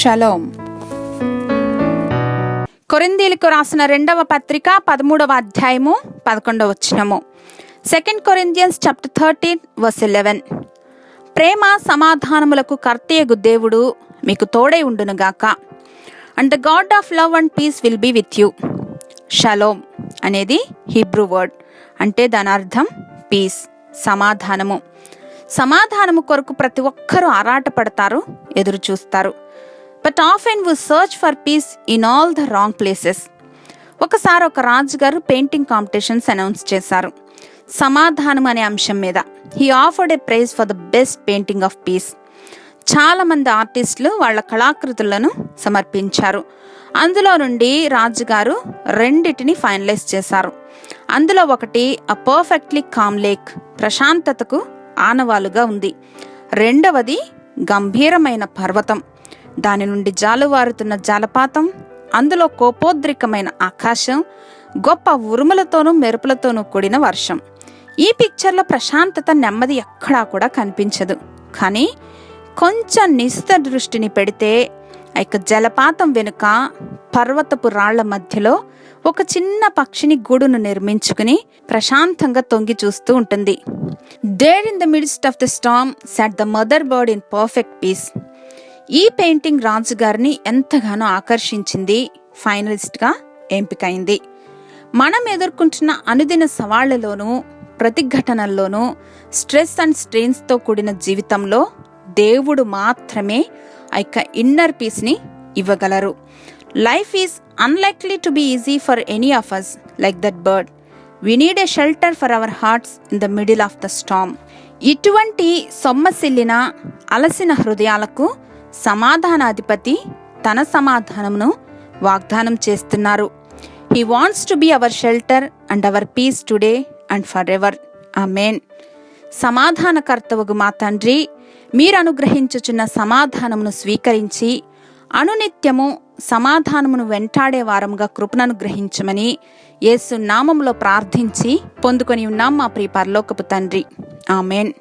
Shalom. కొరింథీయులకు రాసిన 2వ పత్రిక 13వ అధ్యాయము 11వ వచనము. 2 Corinthians chapter 13 verse 11. ప్రేమ సమాధానములకు కర్తయగు దేవుడు మీకు తోడై ఉండునుగాక. And the God of love and peace will be with you. షలోం అనేది హీబ్రూ వర్డ్, అంటే దాని అర్థం పీస్, సమాధానము. సమాధానము కొరకు ప్రతి ఒక్కరూ ఆరాటపడతారు, ఎదురు చూస్తారు. But often we search for peace in all the wrong places. ఒకసారి ఒక రాజుగారు పెయింటింగ్ కాంపిటీషన్స్ అనౌన్స్ చేశారు సమాధానం అనే అంశం మీద. He offered a prize for the best painting of peace. చాలా మంది ఆర్టిస్టులు వాళ్ళ కళాకృతులను సమర్పించారు. అందులో నుండి రాజుగారు 2 ఫైనలైజ్ చేశారు. అందులో ఒకటి అ పర్ఫెక్ట్లీ కామ్ లేక్, ప్రశాంతతకు ఆనవాలుగా ఉంది. 2వది గంభీరమైన పర్వతం, దాని నుండి జాలువారుతున్న జలపాతం, అందులో కోపోద్రికమైన ఆకాశం, గొప్ప ఉరుములతోనూ మెరుపులతోనూ కూడిన వర్షం. ఈ పిక్చర్లో ప్రశాంతత, నెమ్మది ఎక్కడా కూడా కనిపించదు. కానీ కొంచెం నిశిత దృష్టిని పెడితే జలపాతం వెనుక పర్వతపు రాళ్ల మధ్యలో ఒక చిన్న పక్షిని గూడును నిర్మించుకుని ప్రశాంతంగా తొంగి చూస్తూ ఉంటుంది. There in the midst of the storm sat the mother bird in perfect peace. ఈ పెయింటింగ్ రాజుగారిని ఎంతగానో ఆకర్షించింది, ఫైనలిస్ట్గా ఎంపికైంది. మనం ఎదుర్కొంటున్న అనుదిన సవాళ్లలోనూ ప్రతిఘటనల్లోనూ స్ట్రెస్ అండ్ స్ట్రెయిన్స్తో కూడిన జీవితంలో దేవుడు మాత్రమే ఇన్నర్ పీస్ని ఇవ్వగలరు. Life is unlikely to be easy for any of us like that bird. We need a shelter for our hearts in the middle of the storm. ఇటువంటి సొమ్మసిల్లిన అలసిన హృదయాలకు సమాధానాధిపతి తన సమాధానమును వాగ్దానం చేస్తున్నారు. He wants to be our shelter and our peace today and for ever. Amen. సమాధానకర్తవగు మా తండ్రి, మీరు అనుగ్రహించుచున్న సమాధానమును స్వీకరించి అనునిత్యము సమాధానమును వెంటాడే వారముగా కృపను అనుగ్రహించమని యేసు నామములో ప్రార్థించి పొందుకొని ఉన్నాం మా ప్రియ పరలోకపు తండ్రి. ఆమేన్.